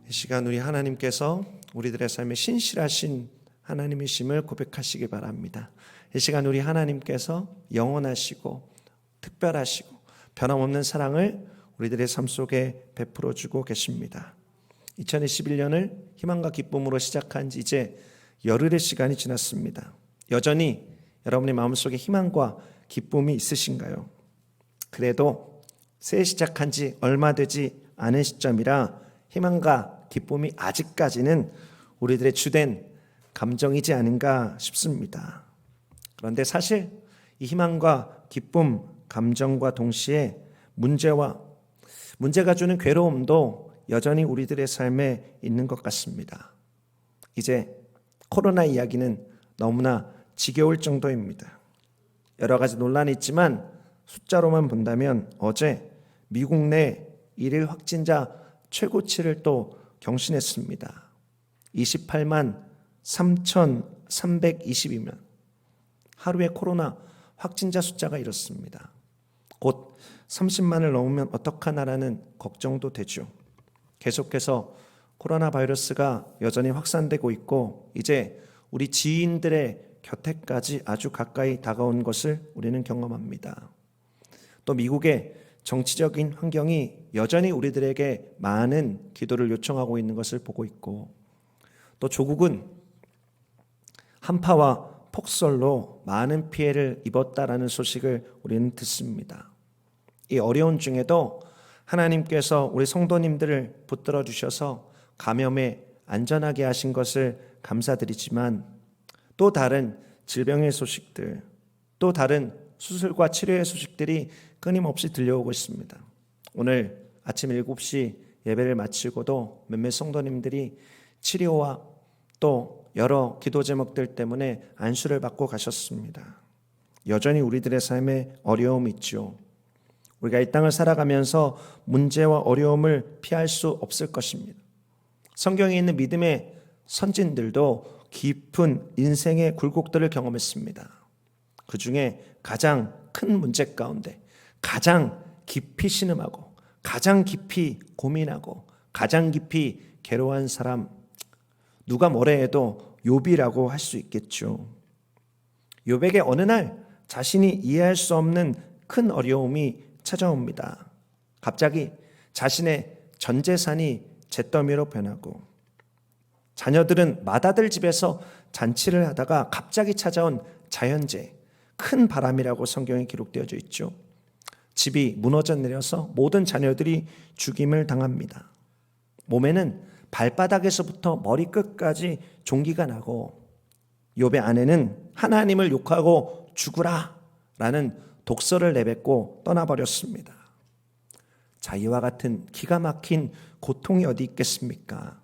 이 시간 우리 하나님께서 우리들의 삶에 신실하신 하나님이심을 고백하시기 바랍니다. 이 시간 우리 하나님께서 영원하시고 특별하시고 변함없는 사랑을 우리들의 삶 속에 베풀어 주고 계십니다. 2021년을 희망과 기쁨으로 시작한 지 이제 열흘의 시간이 지났습니다. 여전히 여러분의 마음속에 희망과 기쁨이 있으신가요? 그래도 새해 시작한 지 얼마 되지 않은 시점이라 희망과 기쁨이 아직까지는 우리들의 주된 감정이지 않은가 싶습니다. 그런데 사실 이 희망과 기쁨, 감정과 동시에 문제가 주는 괴로움도 여전히 우리들의 삶에 있는 것 같습니다. 이제 코로나 이야기는 너무나 지겨울 정도입니다. 여러 가지 논란이 있지만 숫자로만 본다면 어제 미국 내 일일 확진자 최고치를 또 경신했습니다. 28만 3,320이면 하루에 코로나 확진자 숫자가 이렇습니다. 곧 30만을 넘으면 어떡하나라는 걱정도 되죠. 계속해서 코로나 바이러스가 여전히 확산되고 있고 이제 우리 지인들의 곁에까지 아주 가까이 다가온 것을 우리는 경험합니다. 또 미국의 정치적인 환경이 여전히 우리들에게 많은 기도를 요청하고 있는 것을 보고 있고 또 조국은 한파와 폭설로 많은 피해를 입었다라는 소식을 우리는 듣습니다. 이 어려운 중에도 하나님께서 우리 성도님들을 붙들어 주셔서 감염에 안전하게 하신 것을 감사드리지만 또 다른 질병의 소식들, 또 다른 수술과 치료의 소식들이 끊임없이 들려오고 있습니다. 오늘 아침 7시 예배를 마치고도 몇몇 성도님들이 치료와 또 여러 기도 제목들 때문에 안수를 받고 가셨습니다. 여전히 우리들의 삶에 어려움이 있죠. 우리가 이 땅을 살아가면서 문제와 어려움을 피할 수 없을 것입니다. 성경에 있는 믿음의 선진들도 깊은 인생의 굴곡들을 경험했습니다. 그 중에 가장 큰 문제 가운데 가장 깊이 신음하고 가장 깊이 고민하고 가장 깊이 괴로워한 사람, 누가 뭐래 해도 욥이라고 할 수 있겠죠. 욥에게 어느 날 자신이 이해할 수 없는 큰 어려움이 찾아옵니다. 갑자기 자신의 전 재산이 잿더미로 변하고 자녀들은 맏아들 집에서 잔치를 하다가 갑자기 찾아온 자연재해, 큰 바람이라고 성경에 기록되어져 있죠. 집이 무너져 내려서 모든 자녀들이 죽임을 당합니다. 몸에는 발바닥에서부터 머리끝까지 종기가 나고 욥의 아내는 하나님을 욕하고 죽으라 라는 독서를 내뱉고 떠나버렸습니다. 자, 이와 같은 기가 막힌 고통이 어디 있겠습니까?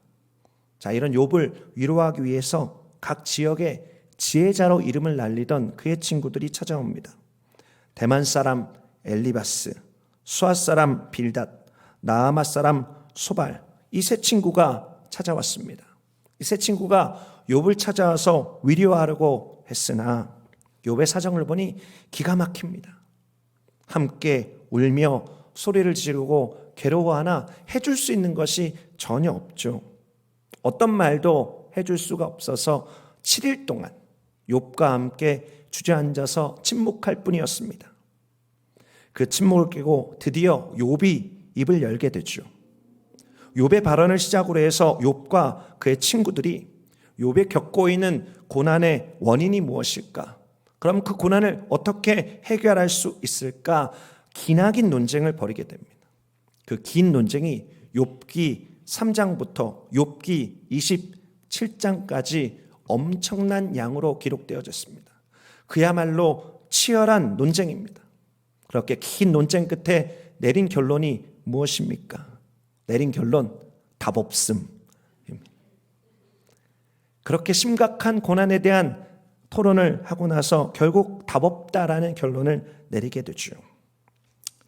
자, 이런 욥을 위로하기 위해서 각 지역에 지혜자로 이름을 날리던 그의 친구들이 찾아옵니다. 대만 사람 엘리바스, 수아 사람 빌닷, 나아마 사람 소발, 이 세 친구가 찾아왔습니다. 이 세 친구가 욥을 찾아와서 위로하려고 했으나 욥의 사정을 보니 기가 막힙니다. 함께 울며 소리를 지르고 괴로워하나 해줄 수 있는 것이 전혀 없죠. 어떤 말도 해줄 수가 없어서 7일 동안 욥과 함께 주저앉아서 침묵할 뿐이었습니다. 그 침묵을 깨고 드디어 욥이 입을 열게 되죠. 욥의 발언을 시작으로 해서 욥과 그의 친구들이 욥이 겪고 있는 고난의 원인이 무엇일까? 그럼 그 고난을 어떻게 해결할 수 있을까? 기나긴 논쟁을 벌이게 됩니다. 그 긴 논쟁이 욥기 3장부터 욥기 27장까지 엄청난 양으로 기록되어졌습니다. 그야말로 치열한 논쟁입니다. 그렇게 긴 논쟁 끝에 내린 결론이 무엇입니까? 내린 결론, 답 없음. 그렇게 심각한 고난에 대한 토론을 하고 나서 결국 답 없다라는 결론을 내리게 되죠.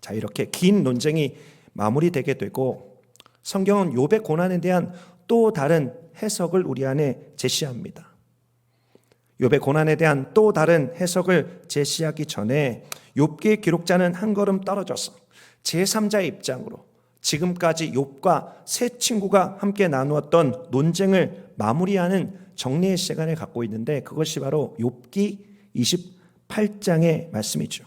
자, 이렇게 긴 논쟁이 마무리되게 되고 성경은 욥의 고난에 대한 또 다른 해석을 우리 안에 제시합니다. 욥의 고난에 대한 또 다른 해석을 제시하기 전에 욥기의 기록자는 한 걸음 떨어져서 제3자의 입장으로 지금까지 욥과 세 친구가 함께 나누었던 논쟁을 마무리하는 정리의 시간을 갖고 있는데, 그것이 바로 욥기 28장의 말씀이죠.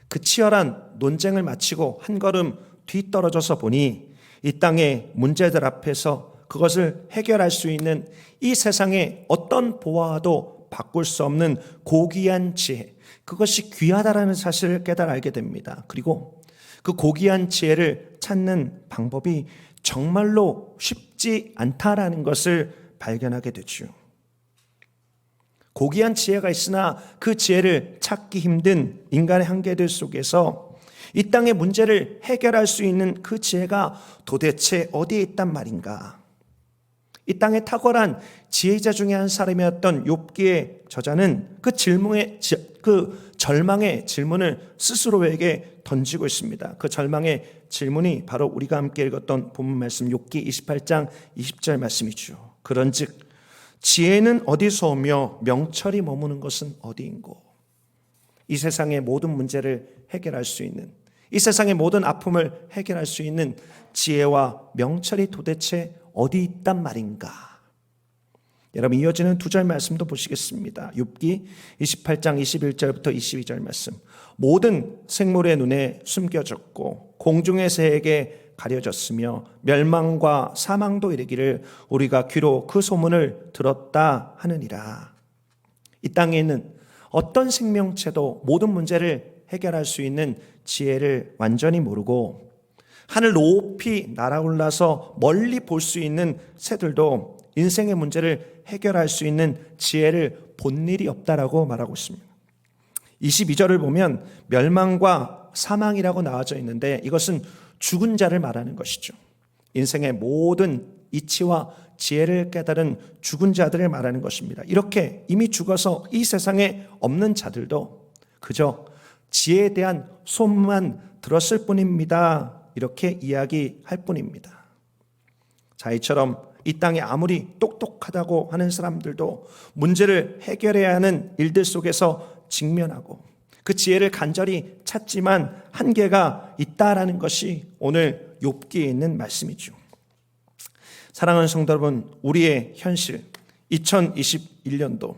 그 치열한 논쟁을 마치고 한 걸음 뒤떨어져서 보니 이 땅의 문제들 앞에서 그것을 해결할 수 있는 이 세상의 어떤 보아도 바꿀 수 없는 고귀한 지혜, 그것이 귀하다라는 사실을 깨달아 알게 됩니다. 그리고 그 고귀한 지혜를 찾는 방법이 정말로 쉽지 않다라는 것을 발견하게 되죠. 고귀한 지혜가 있으나 그 지혜를 찾기 힘든 인간의 한계들 속에서 이 땅의 문제를 해결할 수 있는 그 지혜가 도대체 어디에 있단 말인가? 이 땅에 탁월한 지혜자 중에 한 사람이었던 욥기의 저자는 그 절망의 질문을 스스로에게 던지고 있습니다. 그 절망의 질문이 바로 우리가 함께 읽었던 본문 말씀 욥기 28장 20절 말씀이죠. 그런즉 지혜는 어디서 오며 명철이 머무는 것은 어디인고? 이 세상의 모든 문제를 해결할 수 있는, 이 세상의 모든 아픔을 해결할 수 있는 지혜와 명철이 도대체 어디 있단 말인가? 여러분, 이어지는 두 절 말씀도 보시겠습니다. 욥기 28장 21절부터 22절 말씀. 모든 생물의 눈에 숨겨졌고 공중의 새에게 가려졌으며 멸망과 사망도 이르기를 우리가 귀로 그 소문을 들었다 하느니라. 이 땅에 있는 어떤 생명체도 모든 문제를 해결할 수 있는 지혜를 완전히 모르고, 하늘 높이 날아올라서 멀리 볼 수 있는 새들도 인생의 문제를 해결할 수 있는 지혜를 본 일이 없다라고 말하고 있습니다. 22절을 보면 멸망과 사망이라고 나와져 있는데, 이것은 죽은 자를 말하는 것이죠. 인생의 모든 이치와 지혜를 깨달은 죽은 자들을 말하는 것입니다. 이렇게 이미 죽어서 이 세상에 없는 자들도 그저 지혜에 대한 소문만 들었을 뿐입니다. 이렇게 이야기할 뿐입니다. 자, 이처럼 이 땅에 아무리 똑똑하다고 하는 사람들도 문제를 해결해야 하는 일들 속에서 직면하고 그 지혜를 간절히 찾지만 한계가 있다라는 것이 오늘 욥기에 있는 말씀이죠. 사랑하는 성도 여러분, 우리의 현실 2021년도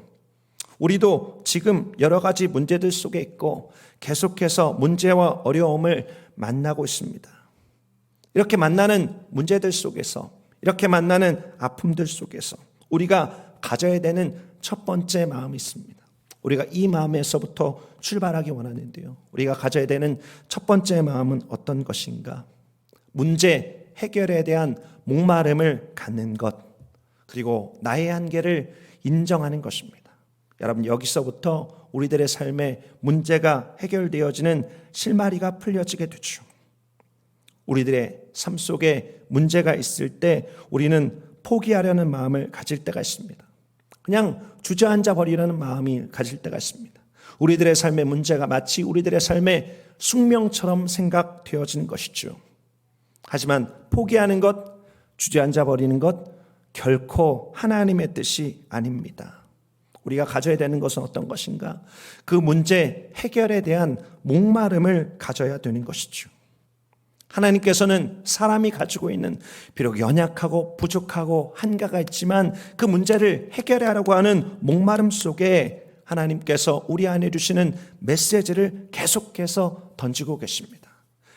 우리도 지금 여러 가지 문제들 속에 있고 계속해서 문제와 어려움을 만나고 있습니다. 이렇게 만나는 문제들 속에서, 이렇게 만나는 아픔들 속에서 우리가 가져야 되는 첫 번째 마음이 있습니다. 우리가 이 마음에서부터 출발하기 원하는데요, 우리가 가져야 되는 첫 번째 마음은 어떤 것인가? 문제 해결에 대한 목마름을 갖는 것, 그리고 나의 한계를 인정하는 것입니다. 여러분, 여기서부터 우리들의 삶에 문제가 해결되어지는 실마리가 풀려지게 되죠. 우리들의 삶 속에 문제가 있을 때 우리는 포기하려는 마음을 가질 때가 있습니다. 그냥 주저앉아 버리려는 마음이 가질 때가 있습니다. 우리들의 삶의 문제가 마치 우리들의 삶의 숙명처럼 생각되어지는 것이죠. 하지만 포기하는 것, 주저앉아 버리는 것 결코 하나님의 뜻이 아닙니다. 우리가 가져야 되는 것은 어떤 것인가? 그 문제 해결에 대한 목마름을 가져야 되는 것이죠. 하나님께서는 사람이 가지고 있는 비록 연약하고 부족하고 한계가 있지만 그 문제를 해결하려고 하는 목마름 속에 하나님께서 우리 안에 주시는 메시지를 계속해서 던지고 계십니다.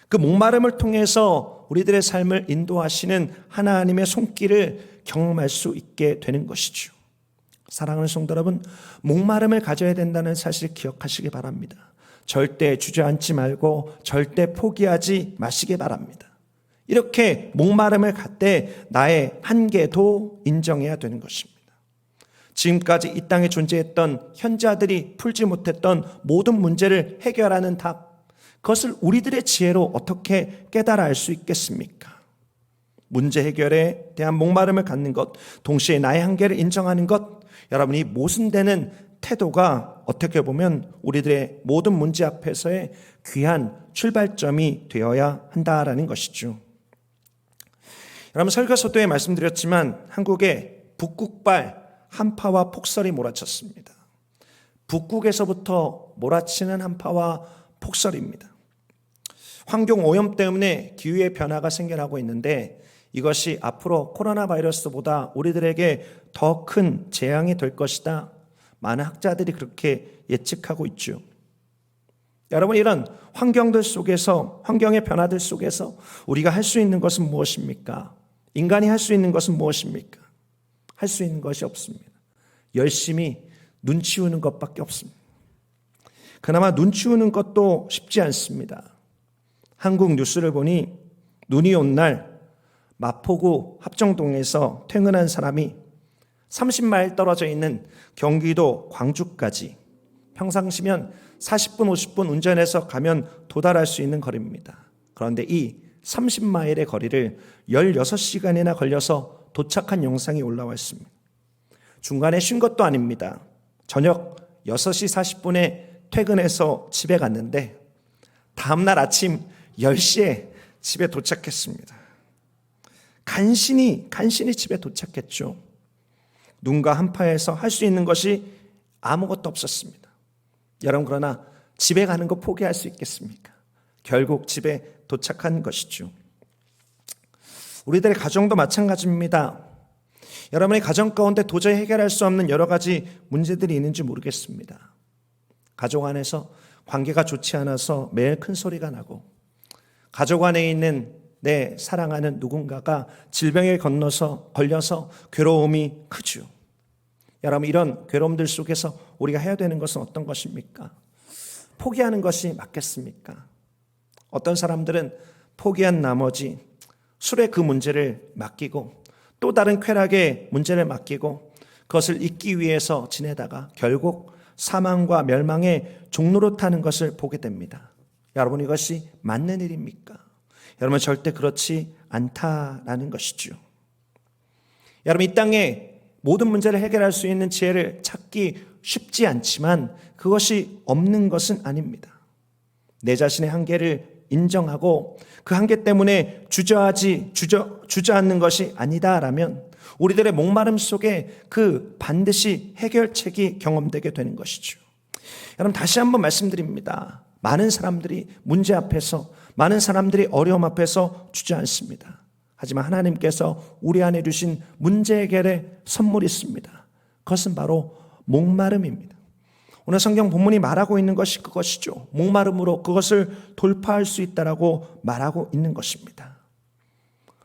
그 목마름을 통해서 우리들의 삶을 인도하시는 하나님의 손길을 경험할 수 있게 되는 것이죠. 사랑하는 성도 여러분, 목마름을 가져야 된다는 사실을 기억하시기 바랍니다. 절대 주저앉지 말고 절대 포기하지 마시기 바랍니다. 이렇게 목마름을 갖되 나의 한계도 인정해야 되는 것입니다. 지금까지 이 땅에 존재했던 현자들이 풀지 못했던 모든 문제를 해결하는 답, 그것을 우리들의 지혜로 어떻게 깨달아 알 수 있겠습니까? 문제 해결에 대한 목마름을 갖는 것, 동시에 나의 한계를 인정하는 것, 여러분이 모순되는 태도가 어떻게 보면 우리들의 모든 문제 앞에서의 귀한 출발점이 되어야 한다라는 것이죠. 여러분, 설교서도에 말씀드렸지만 한국에 북극발 한파와 폭설이 몰아쳤습니다. 북극에서부터 몰아치는 한파와 폭설입니다. 환경 오염 때문에 기후의 변화가 생겨나고 있는데 이것이 앞으로 코로나 바이러스보다 우리들에게 더 큰 재앙이 될 것이다. 많은 학자들이 그렇게 예측하고 있죠. 여러분, 이런 환경들 속에서, 환경의 변화들 속에서 우리가 할 수 있는 것은 무엇입니까? 인간이 할 수 있는 것은 무엇입니까? 할 수 있는 것이 없습니다. 열심히 눈 치우는 것밖에 없습니다. 그나마 눈 치우는 것도 쉽지 않습니다. 한국 뉴스를 보니 눈이 온 날 마포구 합정동에서 퇴근한 사람이 30마일 떨어져 있는 경기도 광주까지 평상시면 40분, 50분 운전해서 가면 도달할 수 있는 거리입니다. 그런데 이 30마일의 거리를 16시간이나 걸려서 도착한 영상이 올라와 있습니다. 중간에 쉰 것도 아닙니다. 저녁 6시 40분에 퇴근해서 집에 갔는데 다음날 아침 10시에 집에 도착했습니다. 간신히 집에 도착했죠. 눈과 한파에서 할 수 있는 것이 아무것도 없었습니다. 여러분, 그러나 집에 가는 거 포기할 수 있겠습니까? 결국 집에 도착한 것이죠. 우리들의 가정도 마찬가지입니다. 여러분의 가정 가운데 도저히 해결할 수 없는 여러 가지 문제들이 있는지 모르겠습니다. 가족 안에서 관계가 좋지 않아서 매일 큰 소리가 나고, 가족 안에 있는 내 사랑하는 누군가가 질병에 걸려서 괴로움이 크죠. 여러분, 이런 괴로움들 속에서 우리가 해야 되는 것은 어떤 것입니까? 포기하는 것이 맞겠습니까? 어떤 사람들은 포기한 나머지 술에 그 문제를 맡기고 또 다른 쾌락의 문제를 맡기고 그것을 잊기 위해서 지내다가 결국 사망과 멸망의 종로로 타는 것을 보게 됩니다. 여러분, 이것이 맞는 일입니까? 여러분, 절대 그렇지 않다라는 것이죠. 여러분, 이 땅에 모든 문제를 해결할 수 있는 지혜를 찾기 쉽지 않지만 그것이 없는 것은 아닙니다. 내 자신의 한계를 인정하고 그 한계 때문에 주저앉는 것이 아니다라면 우리들의 목마름 속에 그 반드시 해결책이 경험되게 되는 것이죠. 여러분, 다시 한번 말씀드립니다. 많은 사람들이 문제 앞에서, 많은 사람들이 어려움 앞에서 주저앉습니다. 하지만 하나님께서 우리 안에 주신 문제 해결의 선물이 있습니다. 그것은 바로 목마름입니다. 오늘 성경 본문이 말하고 있는 것이 그것이죠. 목마름으로 그것을 돌파할 수 있다라고 말하고 있는 것입니다.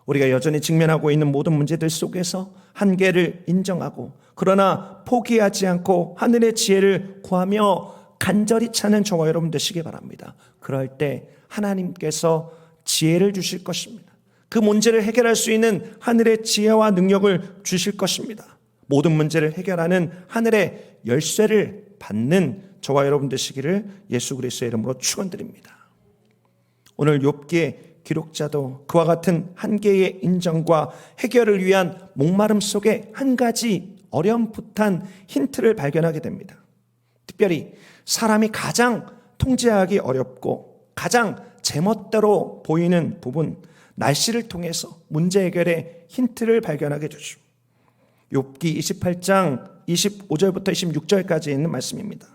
우리가 여전히 직면하고 있는 모든 문제들 속에서 한계를 인정하고 그러나 포기하지 않고 하늘의 지혜를 구하며 간절히 찾는 저와 여러분 되시기 바랍니다. 그럴 때 하나님께서 지혜를 주실 것입니다. 그 문제를 해결할 수 있는 하늘의 지혜와 능력을 주실 것입니다. 모든 문제를 해결하는 하늘의 열쇠를 받는 저와 여러분 되시기를 예수 그리스도의 이름으로 축원드립니다. 오늘 욥기의 기록자도 그와 같은 한계의 인정과 해결을 위한 목마름 속에 한 가지 어렴풋한 힌트를 발견하게 됩니다. 특별히 사람이 가장 통제하기 어렵고 가장 제멋대로 보이는 부분, 날씨를 통해서 문제 해결의 힌트를 발견하게 되죠. 욥기 28장 25절부터 26절까지 있는 말씀입니다.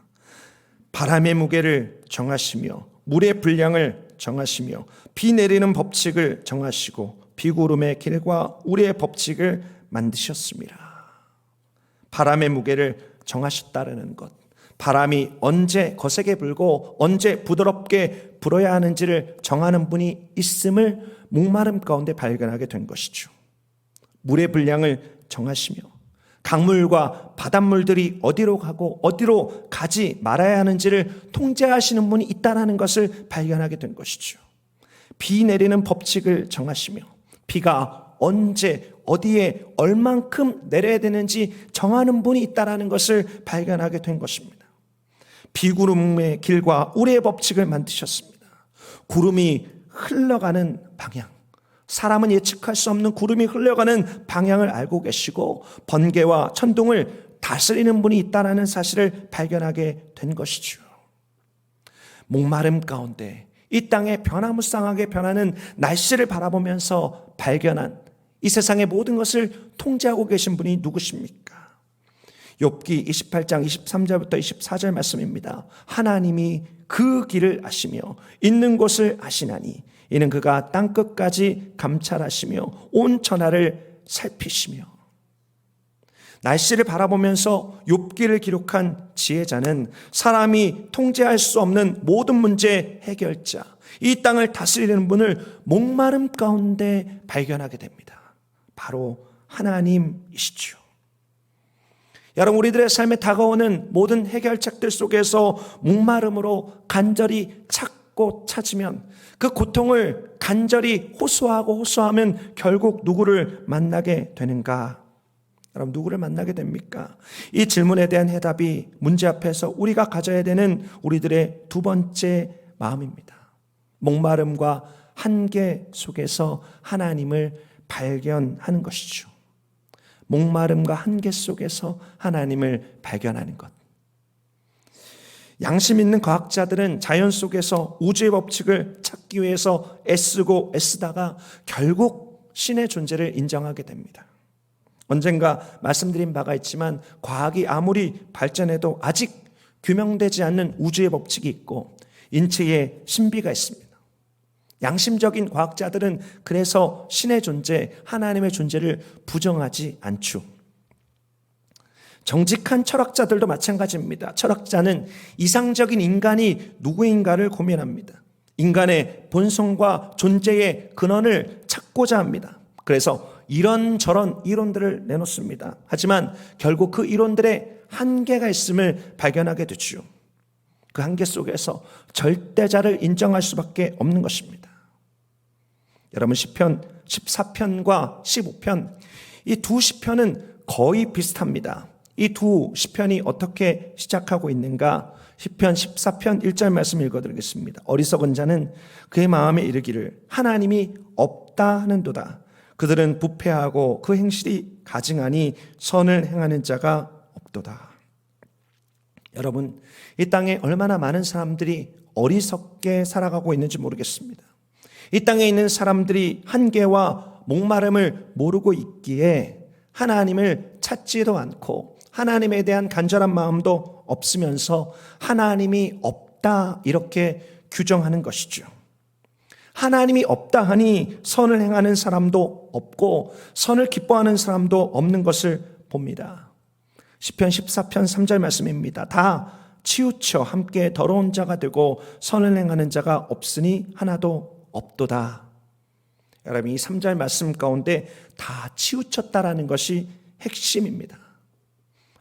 바람의 무게를 정하시며 물의 분량을 정하시며 비 내리는 법칙을 정하시고 비구름의 길과 우리의 법칙을 만드셨습니다. 바람의 무게를 정하셨다는 것, 바람이 언제 거세게 불고 언제 부드럽게 불어야 하는지를 정하는 분이 있음을 목마름 가운데 발견하게 된 것이죠. 물의 분량을 정하시며 강물과 바닷물들이 어디로 가고 어디로 가지 말아야 하는지를 통제하시는 분이 있다는 것을 발견하게 된 것이죠. 비 내리는 법칙을 정하시며 비가 언제 어디에 얼만큼 내려야 되는지 정하는 분이 있다는 것을 발견하게 된 것입니다. 비구름의 길과 우리의 법칙을 만드셨습니다. 구름이 흘러가는 방향, 사람은 예측할 수 없는 구름이 흘러가는 방향을 알고 계시고 번개와 천둥을 다스리는 분이 있다는 사실을 발견하게 된 것이죠. 목마름 가운데 이 땅에 변화무쌍하게 변하는 날씨를 바라보면서 발견한 이 세상의 모든 것을 통제하고 계신 분이 누구십니까? 욥기 28장 23절부터 24절 말씀입니다. 하나님이 그 길을 아시며 있는 곳을 아시나니 이는 그가 땅끝까지 감찰하시며 온 천하를 살피시며. 날씨를 바라보면서 욥기를 기록한 지혜자는 사람이 통제할 수 없는 모든 문제의 해결자, 이 땅을 다스리는 분을 목마름 가운데 발견하게 됩니다. 바로 하나님이시죠. 여러분, 우리들의 삶에 다가오는 모든 해결책들 속에서 목마름으로 간절히 찾고 찾으면, 그 고통을 간절히 호소하면 결국 누구를 만나게 되는가? 여러분, 누구를 만나게 됩니까? 이 질문에 대한 해답이 문제 앞에서 우리가 가져야 되는 우리들의 두 번째 마음입니다. 목마름과 한계 속에서 하나님을 발견하는 것이죠. 목마름과 한계 속에서 하나님을 발견하는 것. 양심 있는 과학자들은 자연 속에서 우주의 법칙을 찾기 위해서 애쓰고 애쓰다가 결국 신의 존재를 인정하게 됩니다. 언젠가 말씀드린 바가 있지만 과학이 아무리 발전해도 아직 규명되지 않는 우주의 법칙이 있고 인체의 신비가 있습니다. 양심적인 과학자들은 그래서 신의 존재, 하나님의 존재를 부정하지 않죠. 정직한 철학자들도 마찬가지입니다. 철학자는 이상적인 인간이 누구인가를 고민합니다. 인간의 본성과 존재의 근원을 찾고자 합니다. 그래서 이런저런 이론들을 내놓습니다. 하지만 결국 그 이론들의 한계가 있음을 발견하게 되죠. 그 한계 속에서 절대자를 인정할 수밖에 없는 것입니다. 여러분, 시편 14편과 15편, 이 두 시편은 거의 비슷합니다. 이 두 시편이 어떻게 시작하고 있는가? 시편 14편 1절 말씀 읽어드리겠습니다. 어리석은 자는 그의 마음에 이르기를 하나님이 없다 하는도다. 그들은 부패하고 그 행실이 가증하니 선을 행하는 자가 없도다. 여러분, 이 땅에 얼마나 많은 사람들이 어리석게 살아가고 있는지 모르겠습니다. 이 땅에 있는 사람들이 한계와 목마름을 모르고 있기에 하나님을 찾지도 않고 하나님에 대한 간절한 마음도 없으면서 하나님이 없다 이렇게 규정하는 것이죠. 하나님이 없다 하니 선을 행하는 사람도 없고 선을 기뻐하는 사람도 없는 것을 봅니다. 시편 14편 3절 말씀입니다. 다 치우쳐 함께 더러운 자가 되고 선을 행하는 자가 없으니 하나도 없도다. 여러분, 이 3절 말씀 가운데 다 치우쳤다라는 것이 핵심입니다.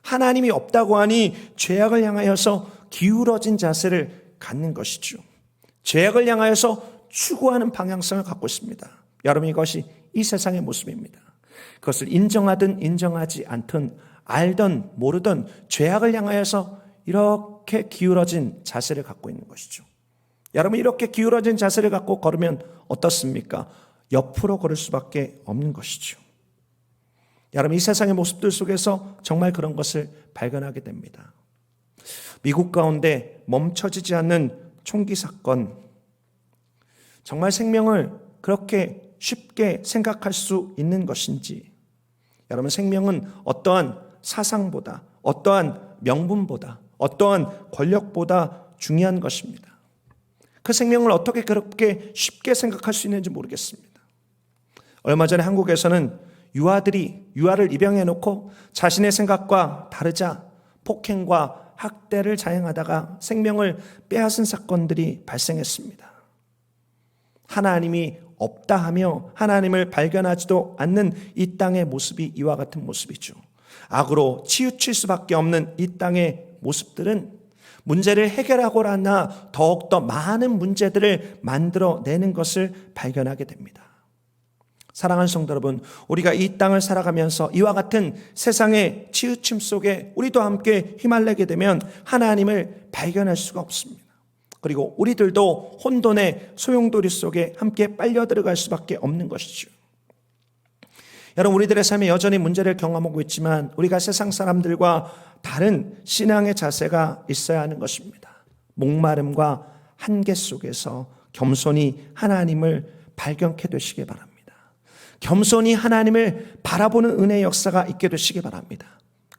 하나님이 없다고 하니 죄악을 향하여서 기울어진 자세를 갖는 것이죠. 죄악을 향하여서 추구하는 방향성을 갖고 있습니다. 여러분, 이것이 이 세상의 모습입니다. 그것을 인정하든 인정하지 않든 알든 모르든 죄악을 향하여서 이렇게 기울어진 자세를 갖고 있는 것이죠. 여러분, 이렇게 기울어진 자세를 갖고 걸으면 어떻습니까? 옆으로 걸을 수밖에 없는 것이죠. 여러분, 이 세상의 모습들 속에서 정말 그런 것을 발견하게 됩니다. 미국 가운데 멈춰지지 않는 총기 사건, 정말 생명을 그렇게 쉽게 생각할 수 있는 것인지, 여러분, 생명은 어떠한 사상보다, 어떠한 명분보다, 어떠한 권력보다 중요한 것입니다. 그 생명을 어떻게 그렇게 쉽게 생각할 수 있는지 모르겠습니다. 얼마 전에 한국에서는 유아를 입양해 놓고 자신의 생각과 다르자 폭행과 학대를 자행하다가 생명을 빼앗은 사건들이 발생했습니다. 하나님이 없다 하며 하나님을 발견하지도 않는 이 땅의 모습이 이와 같은 모습이죠. 악으로 치우칠 수밖에 없는 이 땅의 모습들은 문제를 해결하고자 하나 더욱더 많은 문제들을 만들어내는 것을 발견하게 됩니다. 사랑하는 성도 여러분, 우리가 이 땅을 살아가면서 이와 같은 세상의 치우침 속에 우리도 함께 휘말리게 되면 하나님을 발견할 수가 없습니다. 그리고 우리들도 혼돈의 소용돌이 속에 함께 빨려 들어갈 수밖에 없는 것이죠. 여러분, 우리들의 삶에 여전히 문제를 경험하고 있지만 우리가 세상 사람들과 다른 신앙의 자세가 있어야 하는 것입니다. 목마름과 한계 속에서 겸손히 하나님을 발견케 되시기 바랍니다. 겸손히 하나님을 바라보는 은혜의 역사가 있게 되시기 바랍니다.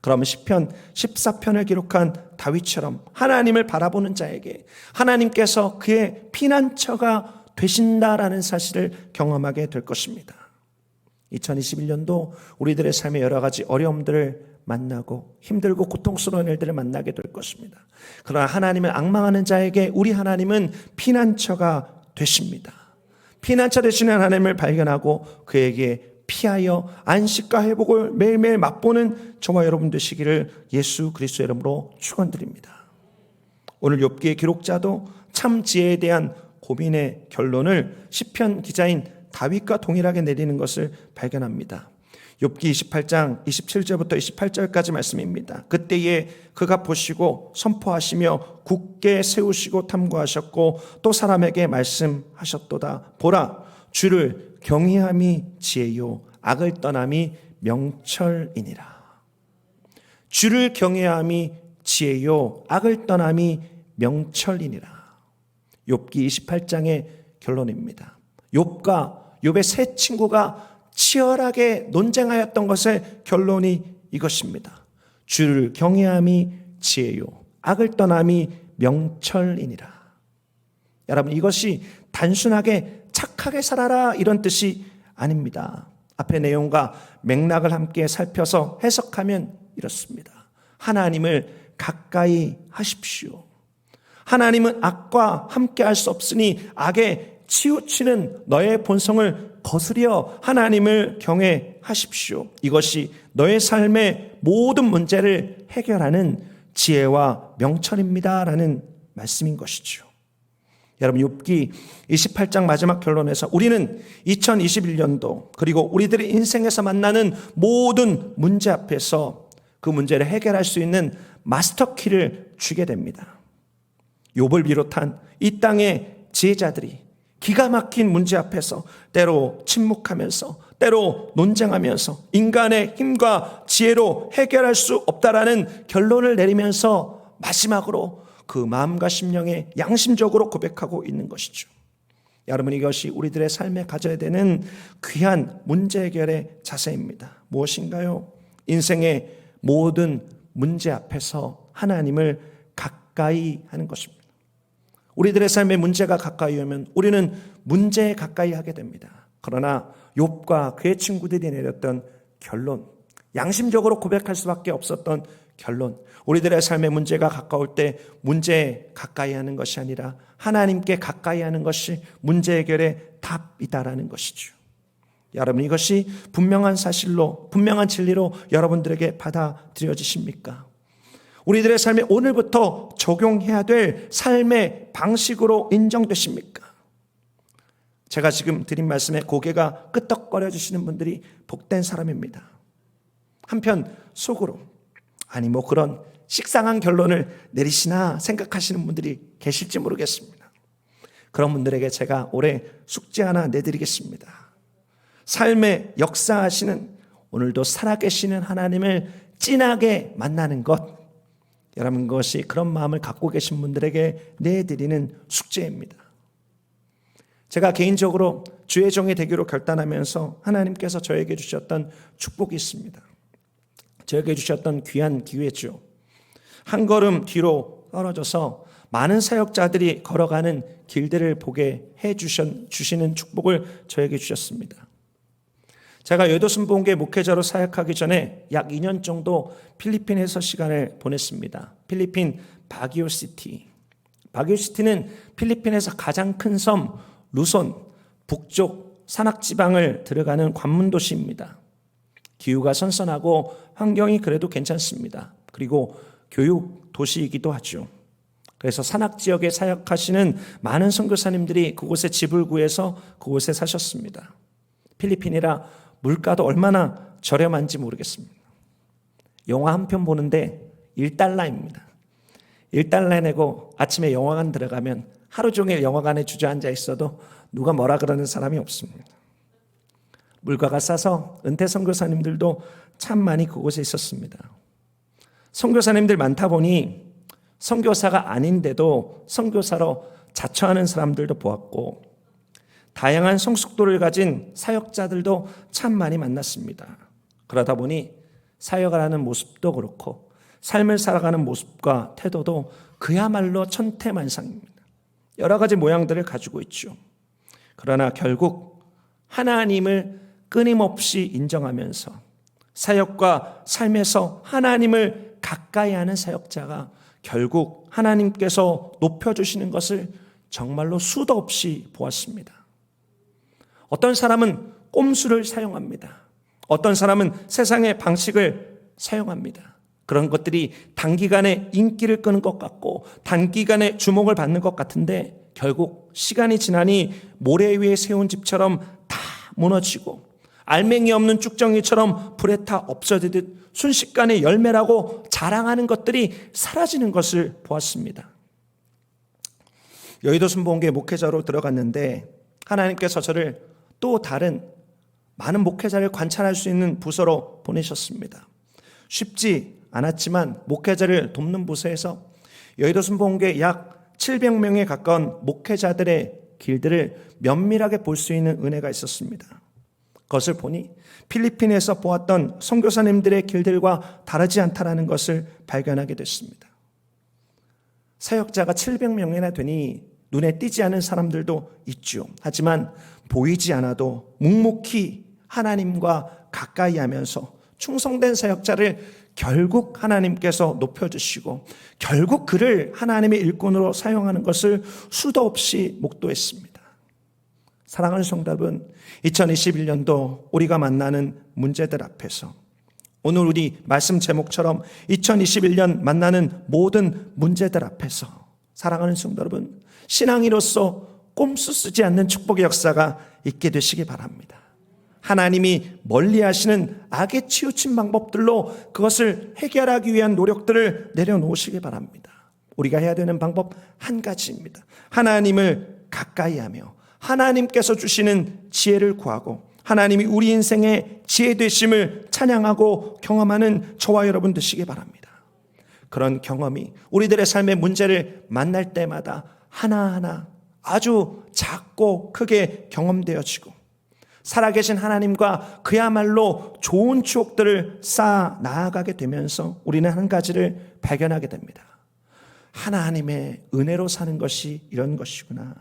그러면 시편 14편을 기록한 다윗처럼 하나님을 바라보는 자에게 하나님께서 그의 피난처가 되신다라는 사실을 경험하게 될 것입니다. 2021년도 우리들의 삶의 여러 가지 어려움들을 만나고 힘들고 고통스러운 일들을 만나게 될 것입니다. 그러나 하나님을 앙망하는 자에게 우리 하나님은 피난처가 되십니다. 피난처 되시는 하나님을 발견하고 그에게 피하여 안식과 회복을 매일매일 맛보는 저와 여러분 되시기를 예수 그리스도의 이름으로 축원드립니다. 오늘 욥기의 기록자도 참 지혜에 대한 고민의 결론을 시편 기자인 다윗과 동일하게 내리는 것을 발견합니다. 욥기 28장 27절부터 28절까지 말씀입니다. 그때에 그가 보시고 선포하시며 굳게 세우시고 탐구하셨고 또 사람에게 말씀하셨도다. 보라, 주를 경외함이 지혜요 악을 떠남이 명철이니라. 주를 경외함이 지혜요 악을 떠남이 명철이니라. 욥기 28장의 결론입니다. 욥의 세 친구가 치열하게 논쟁하였던 것의 결론이 이것입니다. 주를 경외함이 지혜요 악을 떠남이 명철이니라. 여러분, 이것이 단순하게 착하게 살아라 이런 뜻이 아닙니다. 앞의 내용과 맥락을 함께 살펴서 해석하면 이렇습니다. 하나님을 가까이 하십시오. 하나님은 악과 함께 할 수 없으니 악에 치우치는 너의 본성을 거스려 하나님을 경외하십시오. 이것이 너의 삶의 모든 문제를 해결하는 지혜와 명철입니다라는 말씀인 것이죠. 여러분, 욥기 28장 마지막 결론에서 우리는 2021년도 그리고 우리들의 인생에서 만나는 모든 문제 앞에서 그 문제를 해결할 수 있는 마스터키를 주게 됩니다. 욥을 비롯한 이 땅의 지혜자들이 기가 막힌 문제 앞에서 때로 침묵하면서 때로 논쟁하면서 인간의 힘과 지혜로 해결할 수 없다라는 결론을 내리면서 마지막으로 그 마음과 심령에 양심적으로 고백하고 있는 것이죠. 여러분, 이것이 우리들의 삶에 가져야 되는 귀한 문제 해결의 자세입니다. 무엇인가요? 인생의 모든 문제 앞에서 하나님을 가까이 하는 것입니다. 우리들의 삶의 문제가 가까이 오면 우리는 문제에 가까이 하게 됩니다. 그러나 욥과 그의 친구들이 내렸던 결론, 양심적으로 고백할 수밖에 없었던 결론, 우리들의 삶의 문제가 가까울 때 문제에 가까이 하는 것이 아니라 하나님께 가까이 하는 것이 문제 해결의 답이다라는 것이죠. 여러분, 이것이 분명한 사실로, 분명한 진리로 여러분들에게 받아들여지십니까? 우리들의 삶에 오늘부터 적용해야 될 삶의 방식으로 인정되십니까? 제가 지금 드린 말씀에 고개가 끄덕거려지시는 분들이 복된 사람입니다. 한편 속으로 아니 뭐 그런 식상한 결론을 내리시나 생각하시는 분들이 계실지 모르겠습니다. 그런 분들에게 제가 올해 숙제 하나 내드리겠습니다. 삶의 역사하시는 오늘도 살아계시는 하나님을 진하게 만나는 것, 여러분, 그것이 그런 마음을 갖고 계신 분들에게 내드리는 숙제입니다. 제가 개인적으로 주의 종이 되기로 결단하면서 하나님께서 저에게 주셨던 축복이 있습니다. 저에게 주셨던 귀한 기회죠. 한 걸음 뒤로 떨어져서 많은 사역자들이 걸어가는 길들을 보게 해주시는 축복을 저에게 주셨습니다. 제가 여도순복음교회 목회자로 사역하기 전에 약 2년 정도 필리핀에서 시간을 보냈습니다. 필리핀 바기오시티. 바기오시티는 필리핀에서 가장 큰 섬 루손 북쪽 산악지방을 들어가는 관문도시입니다. 기후가 선선하고 환경이 그래도 괜찮습니다. 그리고 교육 도시이기도 하죠. 그래서 산악지역에 사역하시는 많은 선교사님들이 그곳에 집을 구해서 그곳에 사셨습니다. 필리핀이라 물가도 얼마나 저렴한지 모르겠습니다. 영화 한 편 보는데 $1입니다. $1 내고 아침에 영화관 들어가면 하루 종일 영화관에 주저앉아 있어도 누가 뭐라 그러는 사람이 없습니다. 물가가 싸서 은퇴 선교사님들도 참 많이 그곳에 있었습니다. 선교사님들 많다 보니 선교사가 아닌데도 선교사로 자처하는 사람들도 보았고 다양한 성숙도를 가진 사역자들도 참 많이 만났습니다. 그러다 보니 사역을 하는 모습도 그렇고 삶을 살아가는 모습과 태도도 그야말로 천태만상입니다. 여러 가지 모양들을 가지고 있죠. 그러나 결국 하나님을 끊임없이 인정하면서 사역과 삶에서 하나님을 가까이 하는 사역자가 결국 하나님께서 높여주시는 것을 정말로 수도 없이 보았습니다. 어떤 사람은 꼼수를 사용합니다. 어떤 사람은 세상의 방식을 사용합니다. 그런 것들이 단기간에 인기를 끄는 것 같고 단기간에 주목을 받는 것 같은데 결국 시간이 지나니 모래 위에 세운 집처럼 다 무너지고 알맹이 없는 쭉정이처럼 불에 타 없어지듯 순식간에 열매라고 자랑하는 것들이 사라지는 것을 보았습니다. 여의도 순복음교회 목회자로 들어갔는데 하나님께서 저를 또 다른 많은 목회자를 관찰할 수 있는 부서로 보내셨습니다. 쉽지 않았지만 목회자를 돕는 부서에서 여의도 순복음교회 약 700명에 가까운 목회자들의 길들을 면밀하게 볼 수 있는 은혜가 있었습니다. 그것을 보니 필리핀에서 보았던 선교사님들의 길들과 다르지 않다라는 것을 발견하게 됐습니다. 사역자가 700명이나 되니 눈에 띄지 않은 사람들도 있죠. 하지만 보이지 않아도 묵묵히 하나님과 가까이 하면서 충성된 사역자를 결국 하나님께서 높여주시고 결국 그를 하나님의 일꾼으로 사용하는 것을 수도 없이 목도했습니다. 사랑하는 성도 여러분, 2021년도 우리가 만나는 문제들 앞에서 오늘 우리 말씀 제목처럼 2021년 만나는 모든 문제들 앞에서 사랑하는 성도 여러분, 신앙인으로서 꼼수 쓰지 않는 축복의 역사가 있게 되시기 바랍니다. 하나님이 멀리하시는 악에 치우친 방법들로 그것을 해결하기 위한 노력들을 내려놓으시기 바랍니다. 우리가 해야 되는 방법 한 가지입니다. 하나님을 가까이 하며 하나님께서 주시는 지혜를 구하고 하나님이 우리 인생의 지혜 되심을 찬양하고 경험하는 저와 여러분 되시기 바랍니다. 그런 경험이 우리들의 삶의 문제를 만날 때마다 하나하나 아주 작고 크게 경험되어지고 살아계신 하나님과 그야말로 좋은 추억들을 쌓아 나아가게 되면서 우리는 한 가지를 발견하게 됩니다. 하나님의 은혜로 사는 것이 이런 것이구나.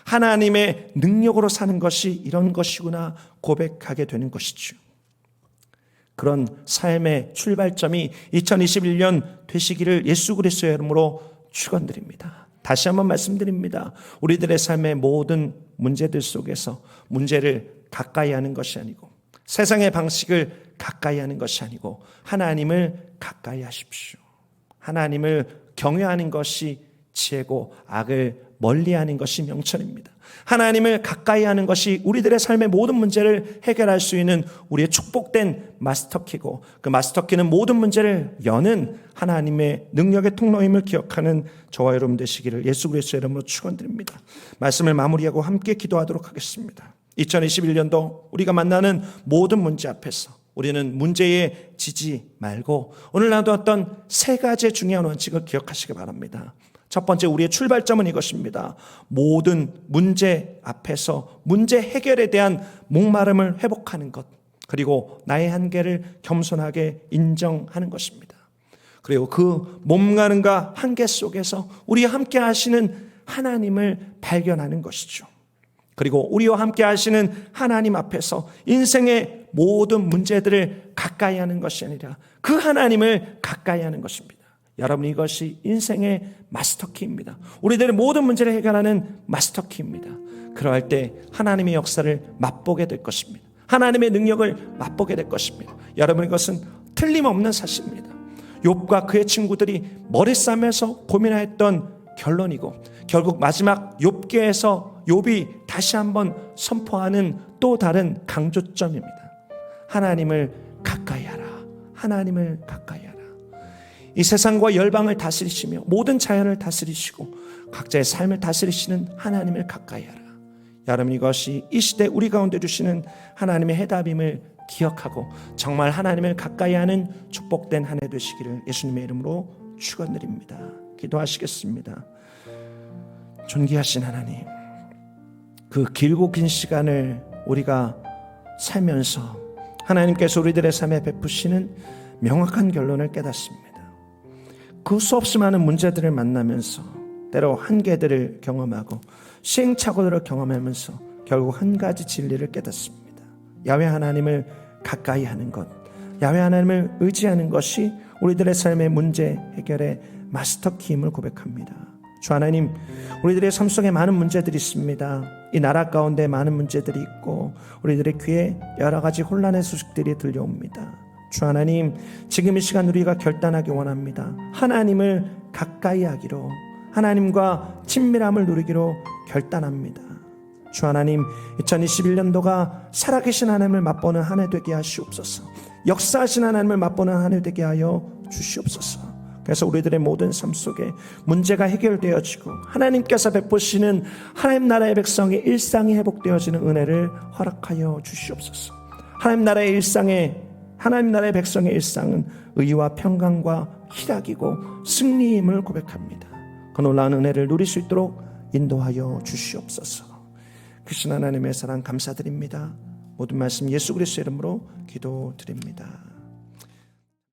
하나님의 능력으로 사는 것이 이런 것이구나 고백하게 되는 것이죠. 그런 삶의 출발점이 2021년 되시기를 예수 그리스도의 이름으로 축원드립니다. 다시 한번 말씀드립니다. 우리들의 삶의 모든 문제들 속에서 문제를 가까이 하는 것이 아니고 세상의 방식을 가까이 하는 것이 아니고 하나님을 가까이 하십시오. 하나님을 경외하는 것이 지혜고 악을 멀리하는 것이 명철입니다. 하나님을 가까이 하는 것이 우리들의 삶의 모든 문제를 해결할 수 있는 우리의 축복된 마스터키고 그 마스터키는 모든 문제를 여는 하나님의 능력의 통로임을 기억하는 저와 여러분 되시기를 예수 그리스도의 이름으로 축원드립니다. 말씀을 마무리하고 함께 기도하도록 하겠습니다. 2021년도 우리가 만나는 모든 문제 앞에서 우리는 문제에 지지 말고 오늘 나누었던 세 가지 중요한 원칙을 기억하시기 바랍니다. 첫 번째, 우리의 출발점은 이것입니다. 모든 문제 앞에서 문제 해결에 대한 목마름을 회복하는 것, 그리고 나의 한계를 겸손하게 인정하는 것입니다. 그리고 그 몸가림과 한계 속에서 우리와 함께 하시는 하나님을 발견하는 것이죠. 그리고 우리와 함께 하시는 하나님 앞에서 인생의 모든 문제들을 가까이 하는 것이 아니라 그 하나님을 가까이 하는 것입니다. 여러분, 이것이 인생의 마스터키입니다. 우리들의 모든 문제를 해결하는 마스터키입니다. 그러할 때 하나님의 역사를 맛보게 될 것입니다. 하나님의 능력을 맛보게 될 것입니다. 여러분, 이것은 틀림없는 사실입니다. 욥과 그의 친구들이 머리 싸매서 고민하였던 결론이고 결국 마지막 욥기에서 욥이 다시 한번 선포하는 또 다른 강조점입니다. 하나님을 가까이 하라. 하나님을 가까이 하라. 이 세상과 열방을 다스리시며 모든 자연을 다스리시고 각자의 삶을 다스리시는 하나님을 가까이 하라. 여러분, 이것이 이 시대 우리 가운데 주시는 하나님의 해답임을 기억하고 정말 하나님을 가까이 하는 축복된 한 해 되시기를 예수님의 이름으로 축원드립니다. 기도하시겠습니다. 존귀하신 하나님, 그 길고 긴 시간을 우리가 살면서 하나님께서 우리들의 삶에 베푸시는 명확한 결론을 깨닫습니다. 그 수없이 많은 문제들을 만나면서 때로 한계들을 경험하고 시행착오들을 경험하면서 결국 한 가지 진리를 깨닫습니다. 야훼 하나님을 가까이 하는 것, 야훼 하나님을 의지하는 것이 우리들의 삶의 문제 해결의 마스터 키임을 고백합니다. 주 하나님, 우리들의 삶 속에 많은 문제들이 있습니다. 이 나라 가운데 많은 문제들이 있고 우리들의 귀에 여러 가지 혼란의 소식들이 들려옵니다. 주 하나님, 지금 이 시간 우리가 결단하기 원합니다. 하나님을 가까이 하기로, 하나님과 친밀함을 누리기로 결단합니다. 주 하나님, 2021년도가 살아계신 하나님을 맛보는 한 해 되게 하시옵소서. 역사하신 하나님을 맛보는 한 해 되게 하여 주시옵소서. 그래서 우리들의 모든 삶 속에 문제가 해결되어지고 하나님께서 베푸시는 하나님 나라의 백성의 일상이 회복되어지는 은혜를 허락하여 주시옵소서. 하나님 나라의 백성의 일상은 의와 평강과 희락이고 승리임을 고백합니다. 그 놀라운 은혜를 누릴 수 있도록 인도하여 주시옵소서. 크신 하나님의 사랑 감사드립니다. 모든 말씀 예수 그리스도의 이름으로 기도드립니다.